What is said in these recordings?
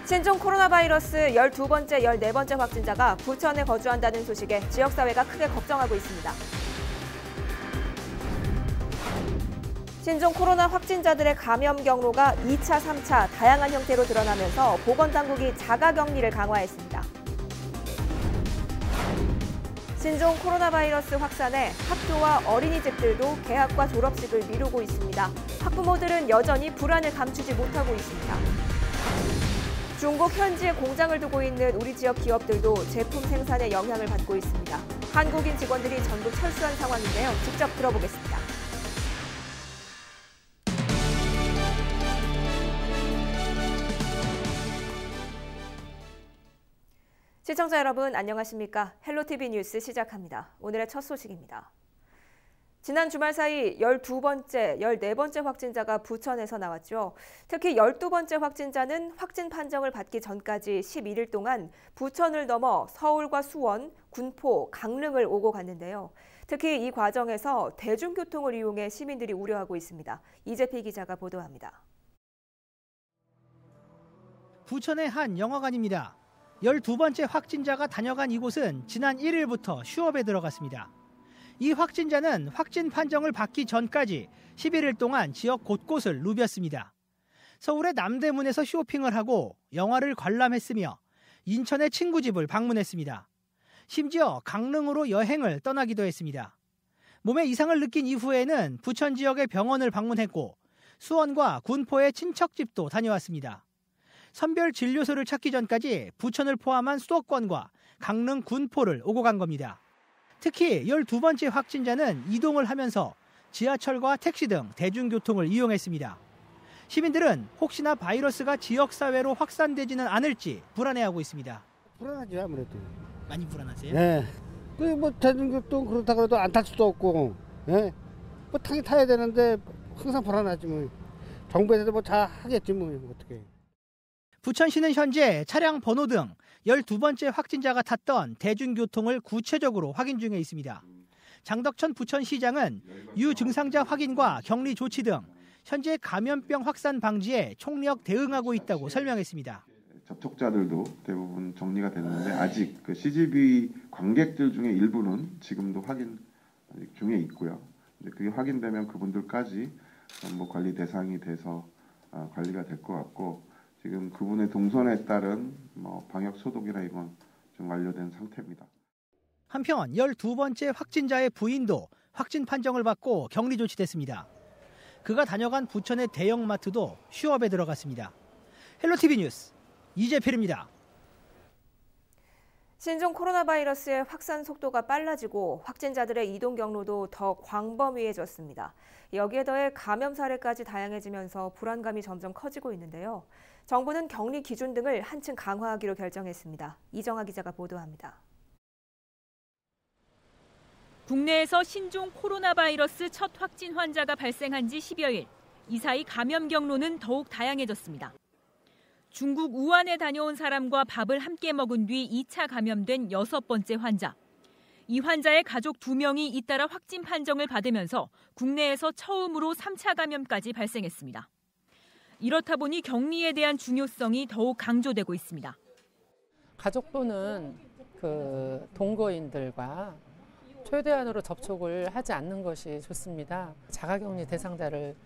신종 코로나 바이러스 12번째, 14번째 확진자가 부천에 거주한다는 소식에 지역사회가 크게 걱정하고 있습니다. 신종 코로나 확진자들의 감염 경로가 2차, 3차 다양한 형태로 드러나면서 보건당국이 자가격리를 강화했습니다. 신종 코로나 바이러스 확산에 학교와 어린이집들도 개학과 졸업식을 미루고 있습니다. 학부모들은 여전히 불안을 감추지 못하고 있습니다. 중국 현지에 공장을 두고 있는 우리 지역 기업들도 제품 생산에 영향을 받고 있습니다. 한국인 직원들이 전부 철수한 상황인데요. 직접 들어보겠습니다. 시청자 여러분 안녕하십니까? 헬로티비 뉴스 시작합니다. 오늘의 첫 소식입니다. 지난 주말 사이 12번째, 14번째 확진자가 부천에서 나왔죠. 특히 12번째 확진자는 확진 판정을 받기 전까지 11일 동안 부천을 넘어 서울과 수원, 군포, 강릉을 오고 갔는데요. 특히 이 과정에서 대중교통을 이용해 시민들이 우려하고 있습니다. 이재필 기자가 보도합니다. 부천의 한 영화관입니다. 12번째 확진자가 다녀간 이곳은 지난 1일부터 휴업에 들어갔습니다. 이 확진자는 확진 판정을 받기 전까지 11일 동안 지역 곳곳을 누볐습니다. 서울의 남대문에서 쇼핑을 하고 영화를 관람했으며 인천의 친구 집을 방문했습니다. 심지어 강릉으로 여행을 떠나기도 했습니다. 몸에 이상을 느낀 이후에는 부천 지역의 병원을 방문했고 수원과 군포의 친척집도 다녀왔습니다. 선별 진료소를 찾기 전까지 부천을 포함한 수도권과 강릉, 군포를 오고 간 겁니다. 특히 12번째 확진자는 이동을 하면서 지하철과 택시 등 대중교통을 이용했습니다. 시민들은 혹시나 바이러스가 지역사회로 확산되지는 않을지 불안해하고 있습니다. 불안하죠, 아무래도. 많이 불안하세요? 네. 뭐 대중교통 그렇다고 해도 안 탈 수도 없고, 예? 뭐 타긴 타야 되는데 항상 불안하지 뭐. 정부에서도 뭐 다 하겠지 뭐 어떻게. 부천시는 현재 차량 번호 등 12번째 확진자가 탔던 대중교통을 구체적으로 확인 중에 있습니다. 장덕천 부천시장은 유증상자 확인과 격리 조치 등 현재 감염병 확산 방지에 총력 대응하고 있다고 설명했습니다. 접촉자들도 대부분 정리가 됐는데 아직 그 CGV 관객들 중에 일부는 지금도 확인 중에 있고요. 그게 확인되면 그분들까지 전부 관리 대상이 돼서 관리가 될 것 같고 지금 그분의 동선에 따른 방역 소독이나 이건 좀 완료된 상태입니다. 한편 12번째 확진자의 부인도 확진 판정을 받고 격리 조치됐습니다. 그가 다녀간 부천의 대형마트도 휴업에 들어갔습니다. 헬로티비 뉴스 이재필입니다. 신종 코로나 바이러스의 확산 속도가 빨라지고 확진자들의 이동 경로도 더 광범위해졌습니다. 여기에 더해 감염 사례까지 다양해지면서 불안감이 점점 커지고 있는데요. 정부는 격리 기준 등을 한층 강화하기로 결정했습니다. 이정아 기자가 보도합니다. 국내에서 신종 코로나 바이러스 첫 확진 환자가 발생한 지 10여일. 이 사이 감염 경로는 더욱 다양해졌습니다. 중국 우한에 다녀온 사람과 밥을 함께 먹은 뒤 2차 감염된 6번째 환자. 이 환자의 가족 2명이 잇따라 확진 판정을 받으면서 국내에서 처음으로 3차 감염까지 발생했습니다. 이렇다 보니 격리에 대한 중요성이 더욱 강조되고 있습니다. 가족 또는 동거인들과 최대한으로 접촉을 하지 않는 것이 좋습니다. 자가격리 대상자를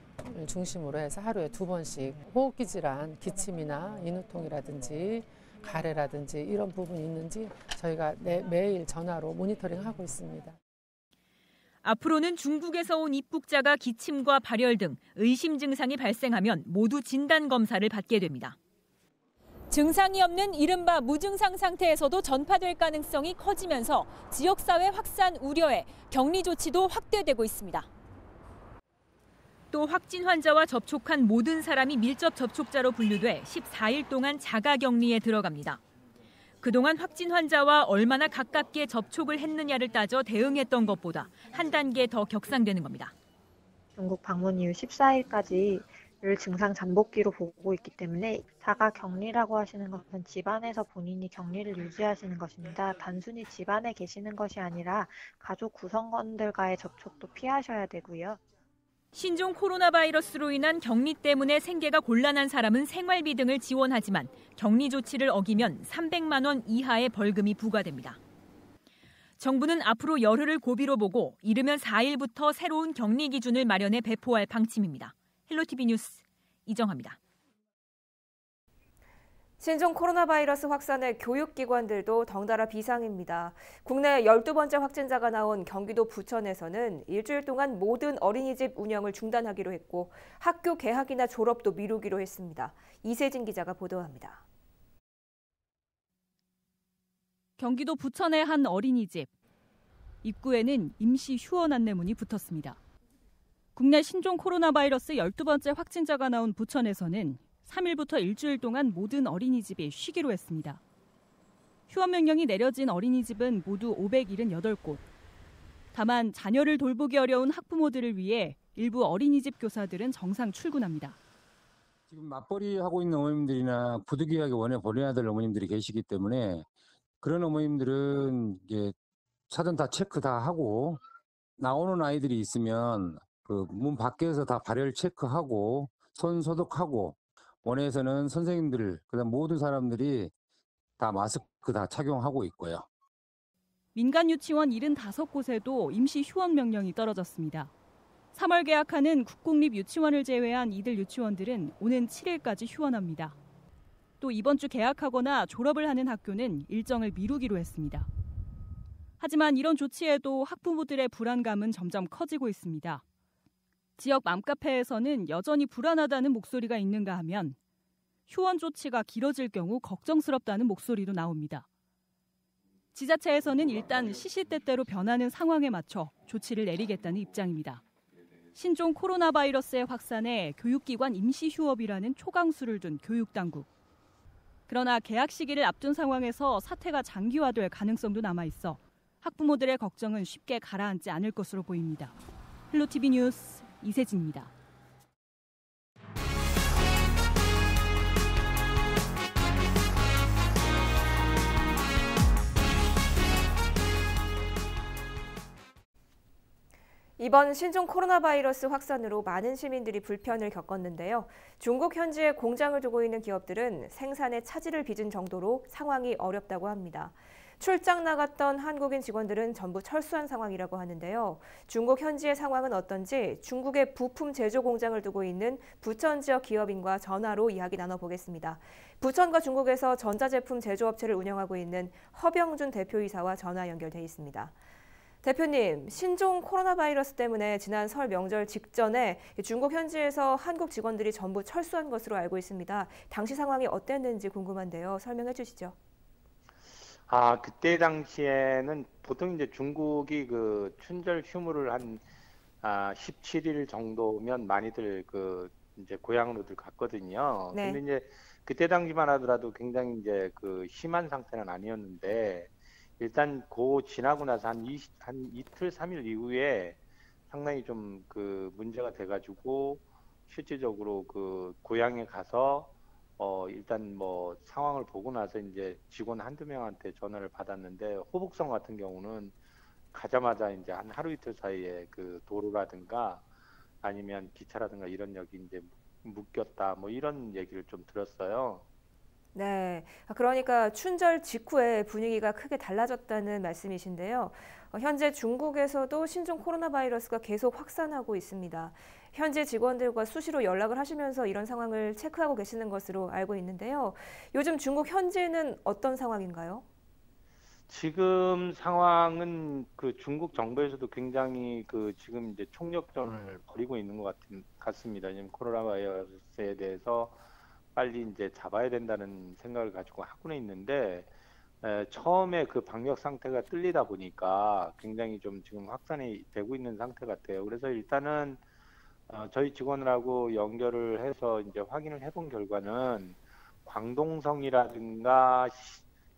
중심으로 해서 하루에 2번씩 호흡기 질환, 기침이나 인후통이라든지 가래라든지 이런 부분이 있는지 저희가 매일 전화로 모니터링하고 있습니다. 앞으로는 중국에서 온 입국자가 기침과 발열 등 의심 증상이 발생하면 모두 진단 검사를 받게 됩니다. 증상이 없는 이른바 무증상 상태에서도 전파될 가능성이 커지면서 지역사회 확산 우려에 격리 조치도 확대되고 있습니다. 또 확진 환자와 접촉한 모든 사람이 밀접 접촉자로 분류돼 14일 동안 자가격리에 들어갑니다. 그동안 확진 환자와 얼마나 가깝게 접촉을 했느냐를 따져 대응했던 것보다 한 단계 더 격상되는 겁니다. 중국 방문 이후 14일까지를 증상 잠복기로 보고 있기 때문에 자가격리라고 하시는 것은 집안에서 본인이 격리를 유지하시는 것입니다. 단순히 집안에 계시는 것이 아니라 가족 구성원들과의 접촉도 피하셔야 되고요. 신종 코로나 바이러스로 인한 격리 때문에 생계가 곤란한 사람은 생활비 등을 지원하지만 격리 조치를 어기면 300만 원 이하의 벌금이 부과됩니다. 정부는 앞으로 열흘을 고비로 보고 이르면 4일부터 새로운 격리 기준을 마련해 배포할 방침입니다. 헬로티비 뉴스 이정화입니다. 신종 코로나 바이러스 확산에 교육기관들도 덩달아 비상입니다. 국내 12번째 확진자가 나온 경기도 부천에서는 일주일 동안 모든 어린이집 운영을 중단하기로 했고 학교 개학이나 졸업도 미루기로 했습니다. 이세진 기자가 보도합니다. 경기도 부천의 한 어린이집. 입구에는 임시 휴원 안내문이 붙었습니다. 국내 신종 코로나 바이러스 12번째 확진자가 나온 부천에서는 3일부터 일주일 동안 모든 어린이집이 쉬기로 했습니다. 휴원 명령이 내려진 어린이집은 모두 578곳. 다만 자녀를 돌보기 어려운 학부모들을 위해 일부 어린이집 교사들은 정상 출근합니다. 지금 맞벌이 하고 있는 어머님들이나 부득이하게 원해 보내야 될 어머님들이 계시기 때문에 그런 어머님들은 이제 사전 다 체크 다 하고 나오는 아이들이 있으면 그 문 밖에서 다 발열 체크하고 손 소독하고 원에서는 선생님들 그다음 모든 사람들이 다 마스크 다 착용하고 있고요. 민간 유치원 75곳에도 임시 휴원 명령이 떨어졌습니다. 3월 개학하는 국공립 유치원을 제외한 이들 유치원들은 오는 7일까지 휴원합니다. 또 이번 주 개학하거나 졸업을 하는 학교는 일정을 미루기로 했습니다. 하지만 이런 조치에도 학부모들의 불안감은 점점 커지고 있습니다. 지역 맘카페에서는 여전히 불안하다는 목소리가 있는가 하면 휴원 조치가 길어질 경우 걱정스럽다는 목소리도 나옵니다. 지자체에서는 일단 시시때때로 변하는 상황에 맞춰 조치를 내리겠다는 입장입니다. 신종 코로나 바이러스의 확산에 교육기관 임시 휴업이라는 초강수를 둔 교육당국. 그러나 개학 시기를 앞둔 상황에서 사태가 장기화될 가능성도 남아있어 학부모들의 걱정은 쉽게 가라앉지 않을 것으로 보입니다. 헬로티비 뉴스 이세진입니다. 이번 신종 코로나 바이러스 확산으로 많은 시민들이 불편을 겪었는데요. 중국 현지에 공장을 두고 있는 기업들은 생산에 차질을 빚은 정도로 상황이 어렵다고 합니다. 출장 나갔던 한국인 직원들은 전부 철수한 상황이라고 하는데요. 중국 현지의 상황은 어떤지 중국의 부품 제조 공장을 두고 있는 부천 지역 기업인과 전화로 이야기 나눠보겠습니다. 부천과 중국에서 전자제품 제조업체를 운영하고 있는 허병준 대표이사와 전화 연결돼 있습니다. 대표님, 신종 코로나 바이러스 때문에 지난 설 명절 직전에 중국 현지에서 한국 직원들이 전부 철수한 것으로 알고 있습니다. 당시 상황이 어땠는지 궁금한데요. 설명해 주시죠. 그때 당시에는 보통 이제 중국이 그 춘절 휴무를 한 17일 정도면 많이들 그 이제 고향으로들 갔거든요. 네. 근데 이제 그때 당시만 하더라도 굉장히 이제 그 심한 상태는 아니었는데 일단 지나고 나서 한 이틀, 3일 이후에 상당히 좀 그 문제가 돼가지고 실질적으로 그 고향에 가서 일단 뭐 상황을 보고 나서 이제 직원 한두 명한테 전화를 받았는데 호북성 같은 경우는 가자마자 이제 한 하루 이틀 사이에 그 도로라든가 아니면 기차라든가 이런 역이 이제 묶였다 뭐 이런 얘기를 좀 들었어요. 네, 그러니까 춘절 직후에 분위기가 크게 달라졌다는 말씀이신데요. 현재 중국에서도 신종 코로나 바이러스가 계속 확산하고 있습니다. 현재 직원들과 수시로 연락을 하시면서 이런 상황을 체크하고 계시는 것으로 알고 있는데요. 요즘 중국 현지는 어떤 상황인가요? 지금 상황은 그 중국 정부에서도 굉장히 그 지금 이제 총력전을 벌이고 있는 것 같습니다. 지금 코로나 바이러스에 대해서 빨리 이제 잡아야 된다는 생각을 가지고 하고는 있는데 처음에 그 방역 상태가 뚫리다 보니까 굉장히 좀 지금 확산이 되고 있는 상태 같아요. 그래서 일단은 저희 직원들하고 연결을 해서 이제 확인을 해본 결과는 광동성이라든가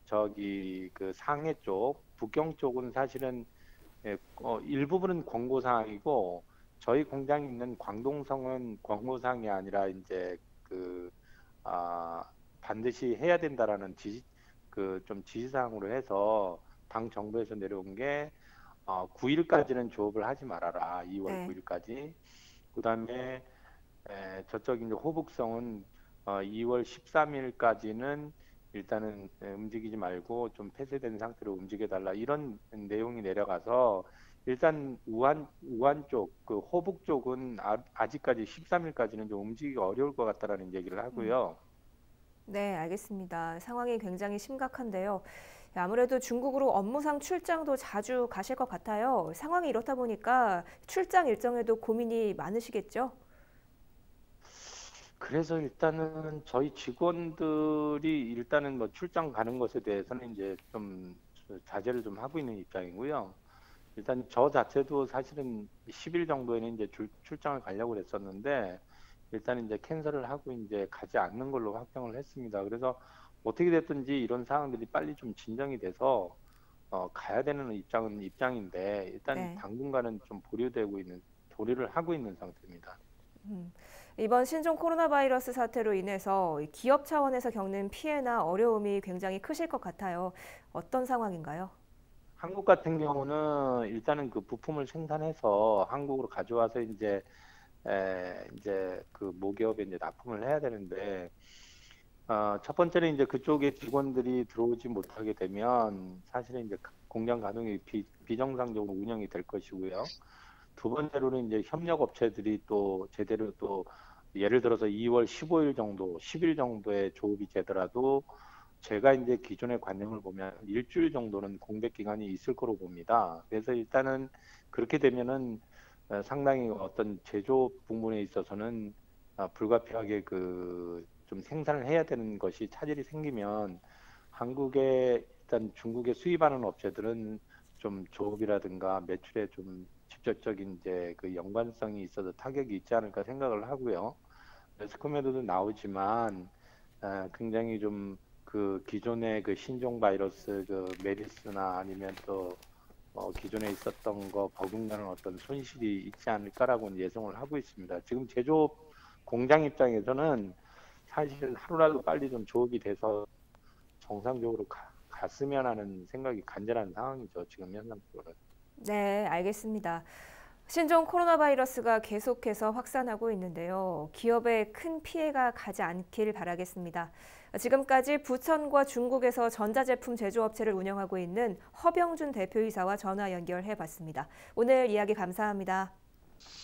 저기 그 상해 쪽, 북경 쪽은 사실은 일부분은 권고사항이고 저희 공장이 있는 광동성은 권고사항이 아니라 이제 반드시 해야 된다라는 좀 지시사항으로 해서 당 정부에서 내려온 게 9일까지는 조업을 하지 말아라. 2월 네. 9일까지. 그다음에 저쪽 이제 호북성은 2월 13일까지는 일단은 움직이지 말고 좀 폐쇄된 상태로 움직여달라 이런 내용이 내려가서 일단 우한 쪽, 그 호북 쪽은 아직까지 13일까지는 좀 움직이기 어려울 것 같다라는 얘기를 하고요. 네, 알겠습니다. 상황이 굉장히 심각한데요. 아무래도 중국으로 업무상 출장도 자주 가실 것 같아요. 상황이 이렇다 보니까 출장 일정에도 고민이 많으시겠죠? 그래서 일단은 저희 직원들이 일단은 뭐 출장 가는 것에 대해서는 이제 좀 자제를 좀 하고 있는 입장이고요. 일단 저 자체도 사실은 10일 정도에는 이제 출장을 가려고 그랬었는데 일단 이제 캔슬을 하고 이제 가지 않는 걸로 확정을 했습니다. 그래서 어떻게 됐든지 이런 상황들이 빨리 좀 진정이 돼서 가야 되는 입장인데 일단 네. 당분간은 좀 보류를 하고 있는 상태입니다. 이번 신종 코로나 바이러스 사태로 인해서 기업 차원에서 겪는 피해나 어려움이 굉장히 크실 것 같아요. 어떤 상황인가요? 한국 같은 경우는 일단은 그 부품을 생산해서 한국으로 가져와서 이제 그 모기업에 이제 납품을 해야 되는데 첫 번째는 이제 그쪽에 직원들이 들어오지 못하게 되면 사실은 이제 공장 가동이 비정상적으로 운영이 될 것이고요. 두 번째로는 이제 협력 업체들이 또 제대로 또 예를 들어서 2월 15일 정도, 10일 정도의 조업이 되더라도 제가 이제 기존의 관념을 보면 일주일 정도는 공백 기간이 있을 거로 봅니다. 그래서 일단은 그렇게 되면은 상당히 어떤 제조 부분에 있어서는 불가피하게 그 좀 생산을 해야 되는 것이 차질이 생기면 한국에 일단 중국에 수입하는 업체들은 좀 조업이라든가 매출에 좀 직접적인 이제 그 연관성이 있어서 타격이 있지 않을까 생각을 하고요. 매스컴에도 나오지만 굉장히 좀 그 기존의 그 신종 바이러스 그 메리스나 아니면 또 기존에 있었던 거 버금가는 어떤 손실이 있지 않을까라고 예상을 하고 있습니다. 지금 제조업 공장 입장에서는 사실 하루라도 빨리 좀 조업이 돼서 정상적으로 갔으면 하는 생각이 간절한 상황이죠. 지금 현상적으로는. 네, 알겠습니다. 신종 코로나 바이러스가 계속해서 확산하고 있는데요. 기업에 큰 피해가 가지 않길 바라겠습니다. 지금까지 부천과 중국에서 전자제품 제조업체를 운영하고 있는 허병준 대표이사와 전화 연결해 봤습니다. 오늘 이야기 감사합니다.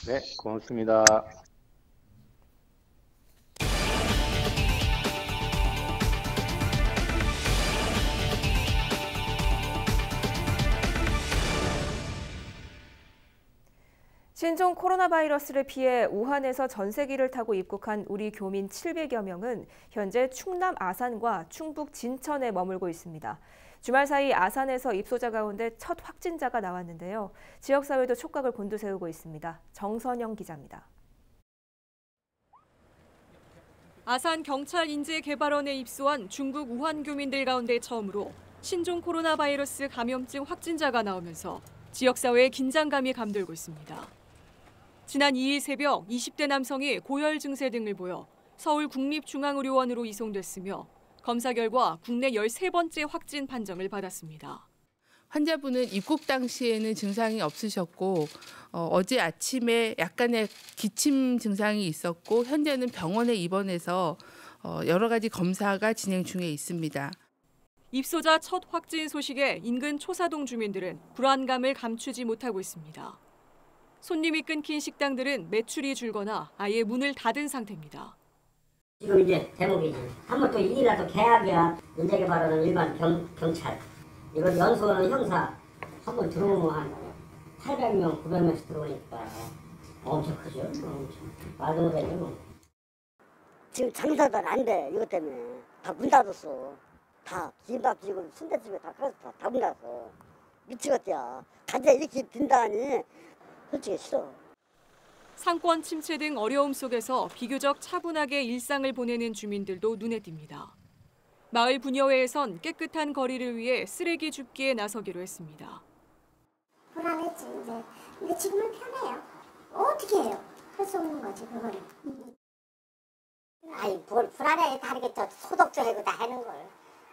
네, 고맙습니다. 신종 코로나 바이러스를 피해 우한에서 전세기를 타고 입국한 우리 교민 700여 명은 현재 충남 아산과 충북 진천에 머물고 있습니다. 주말 사이 아산에서 입소자 가운데 첫 확진자가 나왔는데요. 지역사회도 촉각을 곤두세우고 있습니다. 정선영 기자입니다. 아산 경찰 인재개발원에 입소한 중국 우한 교민들 가운데 처음으로 신종 코로나 바이러스 감염증 확진자가 나오면서 지역사회의 긴장감이 감돌고 있습니다. 지난 2일 새벽 20대 남성이 고열 증세 등을 보여 서울국립중앙의료원으로 이송됐으며 검사 결과 국내 13번째 확진 판정을 받았습니다. 환자분은 입국 당시에는 증상이 없으셨고 어제 아침에 약간의 기침 증상이 있었고 현재는 병원에 입원해서 여러 가지 검사가 진행 중에 있습니다. 입소자 첫 확진 소식에 인근 초사동 주민들은 불안감을 감추지 못하고 있습니다. 손님이 끊긴 식당들은 매출이 줄거나 아예 문을 닫은 상태입니다. 지금 이제 대목이지. 한번 또 일이라도 계약이야. 인재개발원은 일반 경찰. 이거 연수원은 형사. 한번 들어오면 한 800명, 900명씩 들어오니까 엄청 크죠. 엄청. 말도 못하죠. 뭐. 지금 장사도 안 돼. 이것 때문에. 다 문 닫았어. 다 김밥집이고 순대집이 다 문 닫았어. 미치겠대요. 가게 이렇게 빈다니. 솔직히 싫어. 상권 침체 등 어려움 속에서 비교적 차분하게 일상을 보내는 주민들도 눈에 띕니다. 마을 분여회에선 깨끗한 거리를 위해 쓰레기 줍기에 나서기로 했습니다. 불안했지 이제. 근데 지금은 편해요. 어떻게 해요? 할 수 없는 거지 그거를. 아니 뭘 불안해. 다르게 저 소독 좀 해고 다 하는 걸.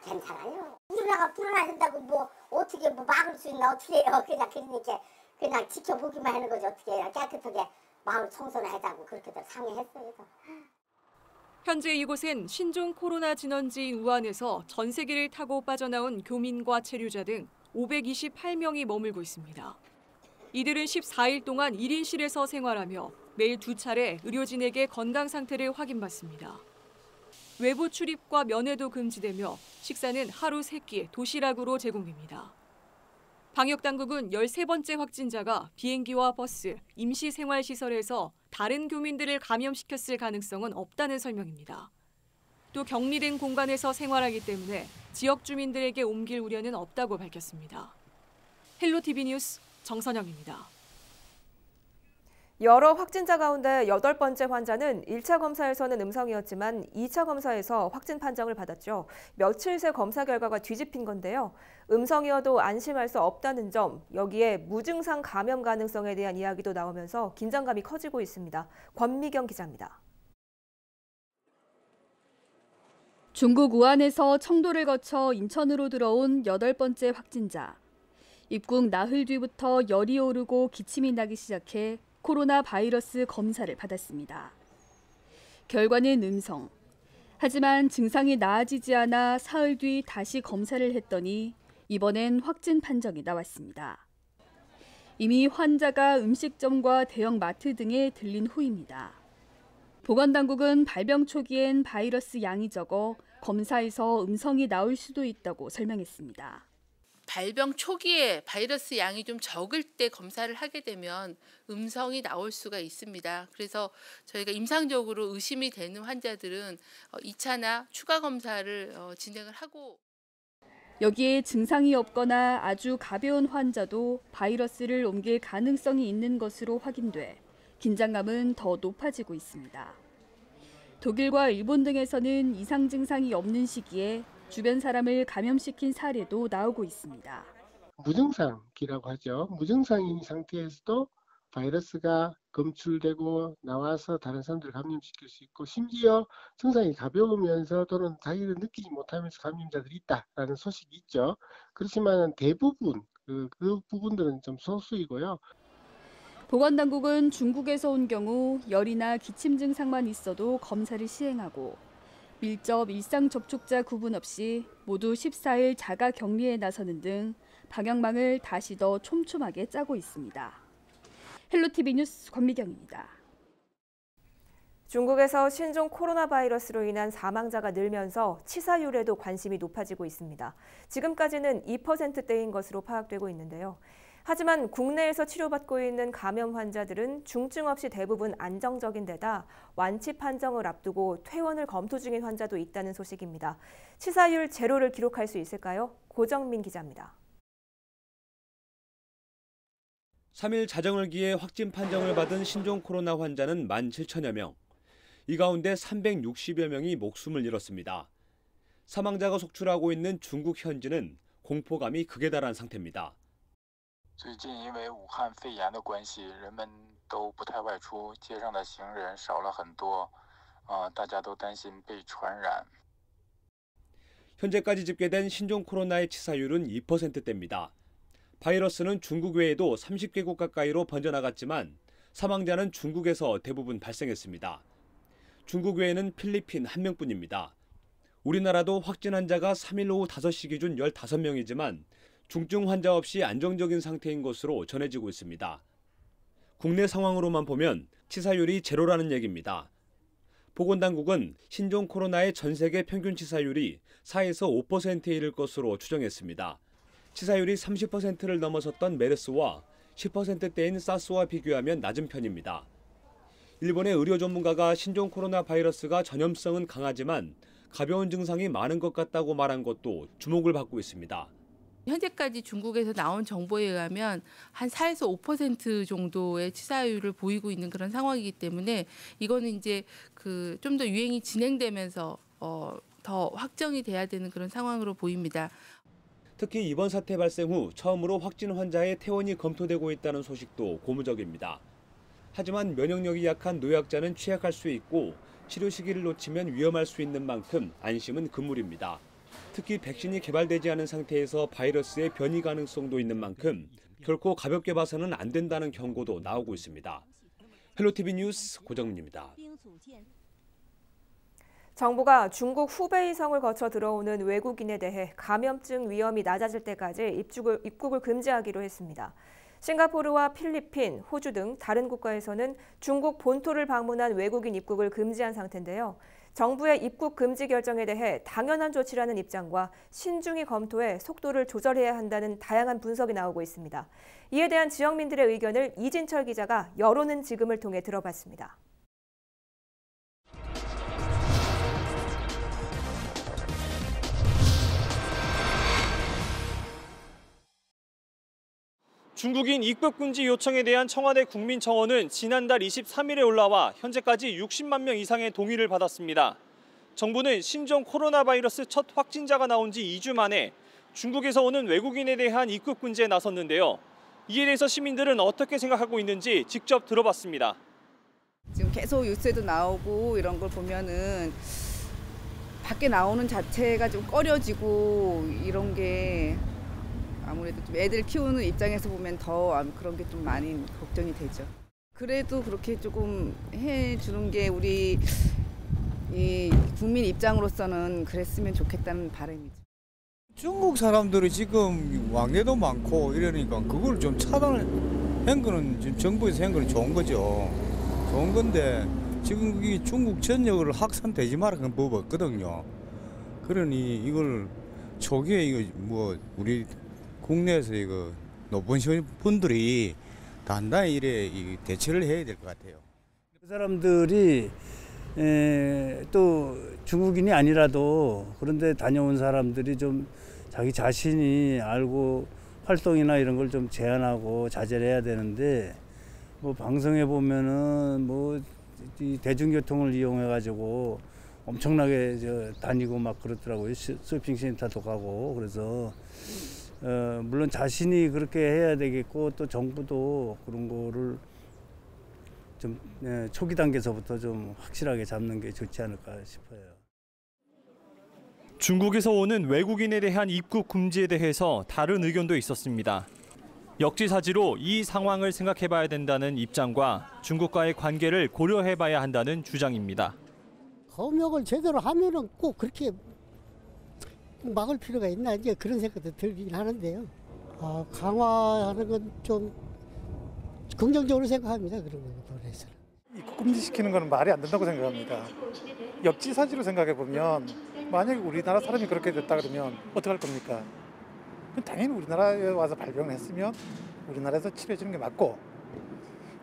괜찮아요. 우리나라가 불안해진다고 뭐 어떻게 뭐 막을 수 있나 어떻게 해요. 그냥 지켜보기만 하는 거지 어떻게 해요. 깨끗하게 마을 청소나 해자고 그렇게들 상의했어요. 현재 이곳엔 신종 코로나 진원지인 우한에서 전세기를 타고 빠져나온 교민과 체류자 등 528명이 머물고 있습니다. 이들은 14일 동안 1인실에서 생활하며 매일 2차례 의료진에게 건강 상태를 확인받습니다. 외부 출입과 면회도 금지되며 식사는 하루 3끼 도시락으로 제공됩니다. 방역당국은 13번째 확진자가 비행기와 버스, 임시생활시설에서 다른 교민들을 감염시켰을 가능성은 없다는 설명입니다. 또 격리된 공간에서 생활하기 때문에 지역 주민들에게 옮길 우려는 없다고 밝혔습니다. 헬로티비 뉴스 정선영입니다. 여러 확진자 가운데 8번째 환자는 1차 검사에서는 음성이었지만 2차 검사에서 확진 판정을 받았죠. 며칠 새 검사 결과가 뒤집힌 건데요. 음성이어도 안심할 수 없다는 점, 여기에 무증상 감염 가능성에 대한 이야기도 나오면서 긴장감이 커지고 있습니다. 권미경 기자입니다. 중국 우한에서 청도를 거쳐 인천으로 들어온 8번째 확진자. 입국 나흘 뒤부터 열이 오르고 기침이 나기 시작해 코로나 바이러스 검사를 받았습니다. 결과는 음성. 하지만 증상이 나아지지 않아 사흘 뒤 다시 검사를 했더니 이번엔 확진 판정이 나왔습니다. 이미 환자가 음식점과 대형 마트 등에 들린 후입니다. 보건당국은 발병 초기엔 바이러스 양이 적어 검사에서 음성이 나올 수도 있다고 설명했습니다. 발병 초기에 바이러스 양이 좀 적을 때 검사를 하게 되면 음성이 나올 수가 있습니다. 그래서 저희가 임상적으로 의심이 되는 환자들은 2차나 추가 검사를 진행을 하고. 여기에 증상이 없거나 아주 가벼운 환자도 바이러스를 옮길 가능성이 있는 것으로 확인돼 긴장감은 더 높아지고 있습니다. 독일과 일본 등에서는 이상 증상이 없는 시기에 주변 사람을 감염시킨 사례도 나오고 있습니다. 무증상이라고 하죠. 무증상인 상태에서도 바이러스가 검출되고 나와서 다른 사람들을 감염시킬 수 있고 심지어 증상이 가벼우면서 또는 자기를 느끼지 못하면서 감염자들이 있다라는 소식이 있죠. 그렇지만 대부분 그 부분들은 좀 소수이고요. 보건당국은 중국에서 온 경우 열이나 기침 증상만 있어도 검사를 시행하고 밀접 일상 접촉자 구분 없이 모두 14일 자가 격리에 나서는 등 방역망을 다시 더 촘촘하게 짜고 있습니다. 헬로티비 뉴스 권미경입니다. 중국에서 신종 코로나 바이러스로 인한 사망자가 늘면서 치사율에도 관심이 높아지고 있습니다. 지금까지는 2%대인 것으로 파악되고 있는데요. 하지만 국내에서 치료받고 있는 감염 환자들은 중증 없이 대부분 안정적인 데다 완치 판정을 앞두고 퇴원을 검토 중인 환자도 있다는 소식입니다. 치사율 제로를 기록할 수 있을까요? 고정민 기자입니다. 3일 자정을 기해 확진 판정을 받은 신종 코로나 환자는 17,000여 명. 이 가운데 360여 명이 목숨을 잃었습니다. 사망자가 속출하고 있는 중국 현지는 공포감이 극에 달한 상태입니다. 最近因为武汉肺炎的关系，人们都不太外出，街上的行人少了很多，大家都担心被传染。 현재까지 집계된 신종 코로나의 치사율은 2%대입니다. 바이러스는 중국 외에도 30개국 가까이로 번져나갔지만 사망자는 중국에서 대부분 발생했습니다. 중국 외에는 필리핀 1명뿐입니다. 우리나라도 확진 환자가 3일 오후 5시 기준 15명이지만 중증 환자 없이 안정적인 상태인 것으로 전해지고 있습니다. 국내 상황으로만 보면 치사율이 제로라는 얘기입니다. 보건당국은 신종 코로나의 전 세계 평균 치사율이 4에서 5%에 이를 것으로 추정했습니다. 치사율이 30%를 넘어섰던 메르스와 10%대인 사스와 비교하면 낮은 편입니다. 일본의 의료 전문가가 신종 코로나 바이러스가 전염성은 강하지만 가벼운 증상이 많은 것 같다고 말한 것도 주목을 받고 있습니다. 현재까지 중국에서 나온 정보에 의하면 한 4에서 5% 정도의 치사율을 보이고 있는 그런 상황이기 때문에 이거는 이제 좀 더 유행이 진행되면서 더 확정이 돼야 되는 그런 상황으로 보입니다. 특히 이번 사태 발생 후 처음으로 확진 환자의 퇴원이 검토되고 있다는 소식도 고무적입니다. 하지만 면역력이 약한 노약자는 취약할 수 있고 치료 시기를 놓치면 위험할 수 있는 만큼 안심은 금물입니다. 특히 백신이 개발되지 않은 상태에서 바이러스의 변이 가능성도 있는 만큼 결코 가볍게 봐서는 안 된다는 경고도 나오고 있습니다. 헬로티비 뉴스 고정민입니다. 정부가 중국 후베이성을 거쳐 들어오는 외국인에 대해 감염증 위험이 낮아질 때까지 입국을 금지하기로 했습니다. 싱가포르와 필리핀, 호주 등 다른 국가에서는 중국 본토를 방문한 외국인 입국을 금지한 상태인데요. 정부의 입국 금지 결정에 대해 당연한 조치라는 입장과 신중히 검토해 속도를 조절해야 한다는 다양한 분석이 나오고 있습니다. 이에 대한 지역민들의 의견을 이진철 기자가 여론은 지금을 통해 들어봤습니다. 중국인 입국 금지 요청에 대한 청와대 국민청원은 지난달 23일에 올라와 현재까지 60만 명 이상의 동의를 받았습니다. 정부는 신종 코로나 바이러스 첫 확진자가 나온 지 2주 만에 중국에서 오는 외국인에 대한 입국 금지에 나섰는데요. 이에 대해서 시민들은 어떻게 생각하고 있는지 직접 들어봤습니다. 지금 계속 뉴스에도 나오고 이런 걸 보면은 밖에 나오는 자체가 좀 꺼려지고 이런 게 아무래도 좀 애들 키우는 입장에서 보면 더 그런 게 좀 많이 걱정이 되죠. 그래도 그렇게 조금 해주는 게 우리 이 국민 입장으로서는 그랬으면 좋겠다는 바람이죠. 중국 사람들이 지금 왕래도 많고 이러니까 그걸 좀 차단한 거는 지금 정부에서 한 거는 좋은 거죠. 좋은 건데 지금 이 중국 전역을 확산되지 말라는 법 없거든요. 그러니 이걸 초기에 이거 뭐 우리 국내에서 이거 높은 분들이 단단히 이래 대처를 해야 될 것 같아요. 그 사람들이 또 중국인이 아니라도 그런데 다녀온 사람들이 좀 자기 자신이 알고 활동이나 이런 걸 좀 제한하고 자제를 해야 되는데 뭐 방송에 보면은 뭐 이 대중교통을 이용해 가지고 엄청나게 다니고 막 그렇더라고요. 쇼핑센터도 가고 그래서. 물론 자신이 그렇게 해야 되겠고 또 정부도 그런 거를 좀 초기 단계에서부터 좀 확실하게 잡는 게 좋지 않을까 싶어요. 중국에서 오는 외국인에 대한 입국 금지에 대해서 다른 의견도 있었습니다. 역지사지로 이 상황을 생각해봐야 된다는 입장과 중국과의 관계를 고려해봐야 한다는 주장입니다. 검역을 제대로 하면은 꼭 그렇게 막을 필요가 있나 이제 그런 생각도 들긴 하는데요. 강화하는 건 좀 긍정적으로 생각합니다. 그런 거에 대해서는. 입국 금지시키는 건 말이 안 된다고 생각합니다. 역지사지로 생각해 보면 만약에 우리나라 사람이 그렇게 됐다 그러면 어떻게 할 겁니까? 당연히 우리나라에 와서 발병을 했으면 우리나라에서 치료해 주는 게 맞고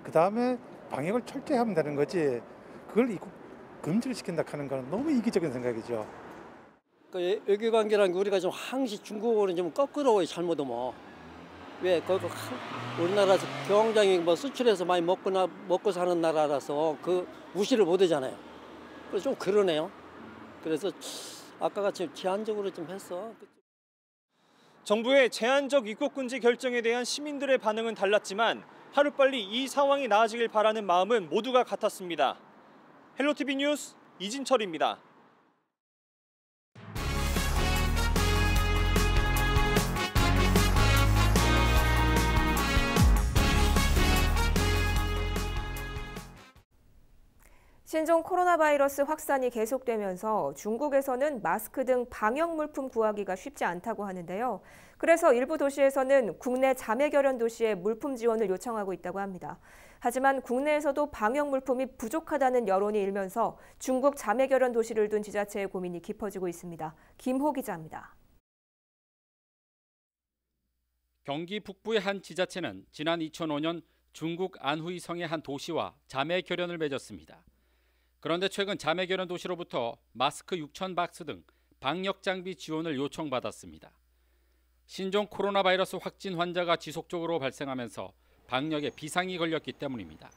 그 다음에 방역을 철저히 하면 되는 거지 그걸 입국 금지를 시킨다 하는 건 너무 이기적인 생각이죠. 그 외교관계라는 게 우리가 좀 항시 중국어는 좀 거꾸로 잘못하면 왜 우리나라에서 경장이 뭐 수출해서 많이 먹고 사는 나라라서 그 무시를 못 하잖아요. 그래서 좀 그러네요. 그래서 아까 같이 제한적으로 좀 했어. 정부의 제한적 입국 금지 결정에 대한 시민들의 반응은 달랐지만 하루빨리 이 상황이 나아지길 바라는 마음은 모두가 같았습니다. 헬로티비 뉴스 이진철입니다. 신종 코로나 바이러스 확산이 계속되면서 중국에서는 마스크 등 방역 물품 구하기가 쉽지 않다고 하는데요. 그래서 일부 도시에서는 국내 자매 결연 도시에 물품 지원을 요청하고 있다고 합니다. 하지만 국내에서도 방역 물품이 부족하다는 여론이 일면서 중국 자매 결연 도시를 둔 지자체의 고민이 깊어지고 있습니다. 김호 기자입니다. 경기 북부의 한 지자체는 지난 2005년 중국 안후이성의 한 도시와 자매 결연을 맺었습니다. 그런데 최근 자매 결연 도시로부터 마스크 6,000박스 등 방역 장비 지원을 요청받았습니다. 신종 코로나 바이러스 확진 환자가 지속적으로 발생하면서 방역에 비상이 걸렸기 때문입니다.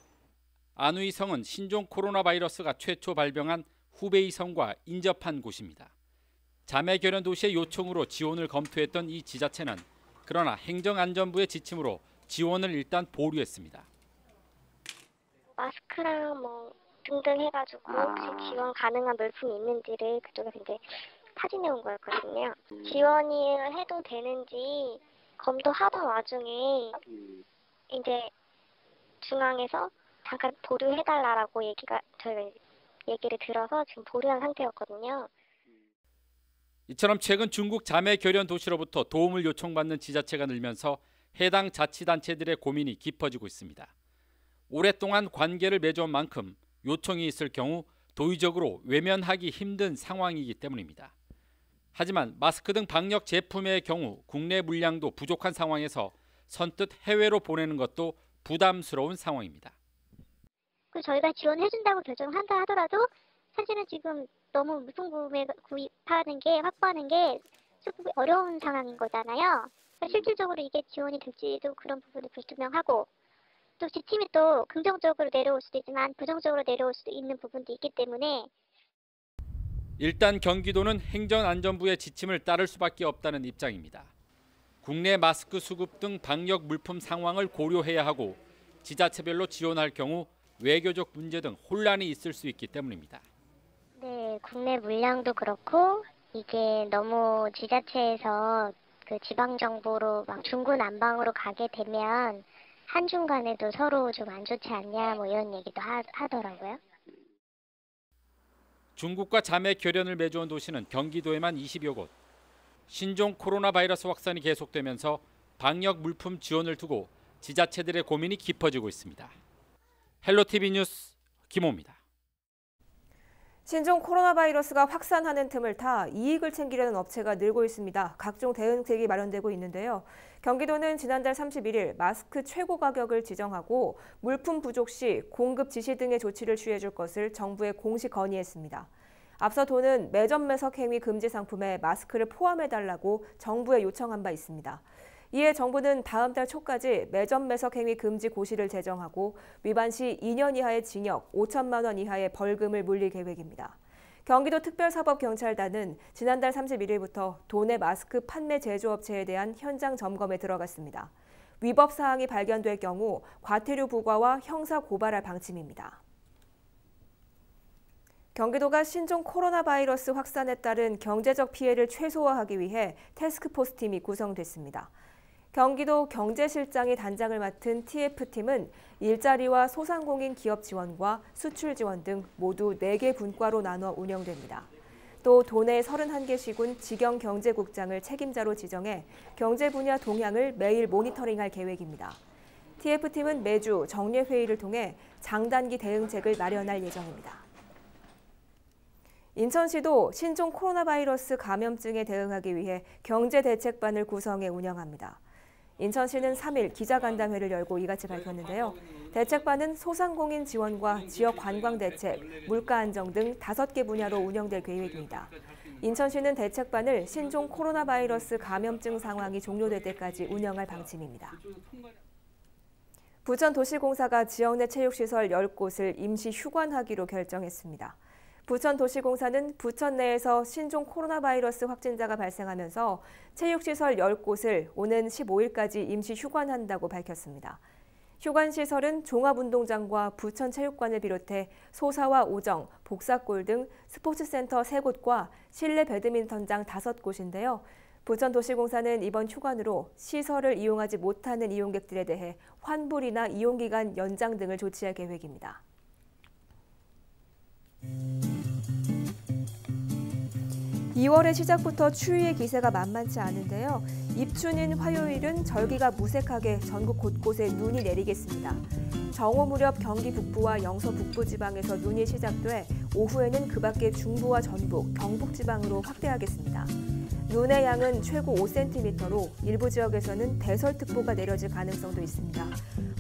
안후이성은 신종 코로나 바이러스가 최초 발병한 후베이성과 인접한 곳입니다. 자매 결연 도시의 요청으로 지원을 검토했던 이 지자체는 그러나 행정안전부의 지침으로 지원을 일단 보류했습니다. 마스크랑 등등 해가지고 혹시 지원 가능한 물품이 있는지를 그쪽에서 이제 타진해 온 거였거든요. 지원이 해도 되는지 검토하던 와중에 이제 중앙에서 잠깐 보류해달라고 저희가 얘기를 들어서 지금 보류한 상태였거든요. 이처럼 최근 중국 자매 결연 도시로부터 도움을 요청받는 지자체가 늘면서 해당 자치단체들의 고민이 깊어지고 있습니다. 오랫동안 관계를 맺어온 만큼 요청이 있을 경우 도의적으로 외면하기 힘든 상황이기 때문입니다. 하지만 마스크 등 방역 제품의 경우 국내 물량도 부족한 상황에서 선뜻 해외로 보내는 것도 부담스러운 상황입니다. 저희가 지원해준다고 결정한다 하더라도 사실은 지금 너무 무분구매 구입하는 게 확보하는 게 조금 어려운 상황인 거잖아요. 실질적으로 이게 지원이 될지도 그런 부분이 불투명하고 또 지침이 또 긍정적으로 내려올 수도 있지만 부정적으로 내려올 수도 있는 부분도 있기 때문에 일단 경기도는 행정안전부의 지침을 따를 수밖에 없다는 입장입니다. 국내 마스크 수급 등 방역 물품 상황을 고려해야 하고 지자체별로 지원할 경우 외교적 문제 등 혼란이 있을 수 있기 때문입니다. 네, 국내 물량도 그렇고 이게 너무 지자체에서 그 지방 정보로 막 중구난방으로 가게 되면 한중 간에도 서로 좀 안 좋지 않냐 뭐 이런 얘기도 하더라고요. 중국과 자매 결연을 맺어온 도시는 경기도에만 20여 곳. 신종 코로나 바이러스 확산이 계속되면서 방역 물품 지원을 두고 지자체들의 고민이 깊어지고 있습니다. 헬로티비 뉴스 김호입니다. 신종 코로나 바이러스가 확산하는 틈을 타 이익을 챙기려는 업체가 늘고 있습니다. 각종 대응책이 마련되고 있는데요. 경기도는 지난달 31일 마스크 최고 가격을 지정하고 물품 부족 시 공급 지시 등의 조치를 취해줄 것을 정부에 공식 건의했습니다. 앞서 도는 매점 매석 행위 금지 상품에 마스크를 포함해달라고 정부에 요청한 바 있습니다. 이에 정부는 다음 달 초까지 매점 매석 행위 금지 고시를 제정하고 위반 시 2년 이하의 징역, 5천만 원 이하의 벌금을 물릴 계획입니다. 경기도 특별사법경찰단은 지난달 31일부터 도내 마스크 판매 제조업체에 대한 현장 점검에 들어갔습니다. 위법 사항이 발견될 경우 과태료 부과와 형사 고발할 방침입니다. 경기도가 신종 코로나 바이러스 확산에 따른 경제적 피해를 최소화하기 위해 태스크포스 팀이 구성됐습니다. 경기도 경제실장이 단장을 맡은 TF팀은 일자리와 소상공인 기업 지원과 수출 지원 등 모두 4개 분과로 나눠 운영됩니다. 또 도내 31개 시군 직영경제국장을 책임자로 지정해 경제 분야 동향을 매일 모니터링할 계획입니다. TF팀은 매주 정례회의를 통해 장단기 대응책을 마련할 예정입니다. 인천시도 신종 코로나 바이러스 감염증에 대응하기 위해 경제대책반을 구성해 운영합니다. 인천시는 3일 기자간담회를 열고 이같이 밝혔는데요. 대책반은 소상공인 지원과 지역 관광 대책, 물가 안정 등 5개 분야로 운영될 계획입니다. 인천시는 대책반을 신종 코로나 바이러스 감염증 상황이 종료될 때까지 운영할 방침입니다. 부천도시공사가 지역 내 체육시설 10곳을 임시 휴관하기로 결정했습니다. 부천도시공사는 부천 내에서 신종 코로나 바이러스 확진자가 발생하면서 체육시설 10곳을 오는 15일까지 임시 휴관한다고 밝혔습니다. 휴관시설은 종합운동장과 부천체육관을 비롯해 소사와 오정, 복사골 등 스포츠센터 3곳과 실내 배드민턴장 5곳인데요. 부천도시공사는 이번 휴관으로 시설을 이용하지 못하는 이용객들에 대해 환불이나 이용기간 연장 등을 조치할 계획입니다. 2월의 시작부터 추위의 기세가 만만치 않은데요. 입춘인 화요일은 절기가 무색하게 전국 곳곳에 눈이 내리겠습니다. 정오 무렵 경기 북부와 영서 북부 지방에서 눈이 시작돼 오후에는 그 밖의 중부와 전북, 경북 지방으로 확대하겠습니다. 눈의 양은 최고 5cm로 일부 지역에서는 대설특보가 내려질 가능성도 있습니다.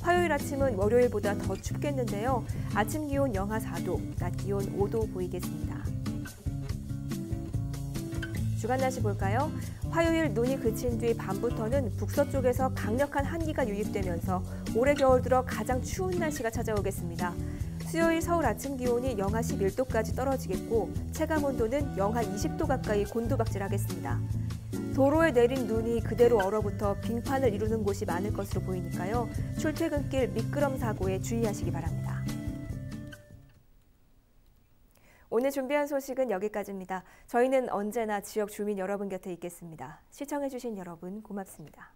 화요일 아침은 월요일보다 더 춥겠는데요. 아침 기온 영하 4도, 낮 기온 5도 보이겠습니다. 주간 날씨 볼까요? 화요일 눈이 그친 뒤 밤부터는 북서쪽에서 강력한 한기가 유입되면서 올해 겨울 들어 가장 추운 날씨가 찾아오겠습니다. 수요일 서울 아침 기온이 영하 11도까지 떨어지겠고 체감온도는 영하 20도 가까이 곤두박질하겠습니다. 도로에 내린 눈이 그대로 얼어붙어 빙판을 이루는 곳이 많을 것으로 보이니까요. 출퇴근길 미끄럼 사고에 주의하시기 바랍니다. 오늘 준비한 소식은 여기까지입니다. 저희는 언제나 지역 주민 여러분 곁에 있겠습니다. 시청해주신 여러분 고맙습니다.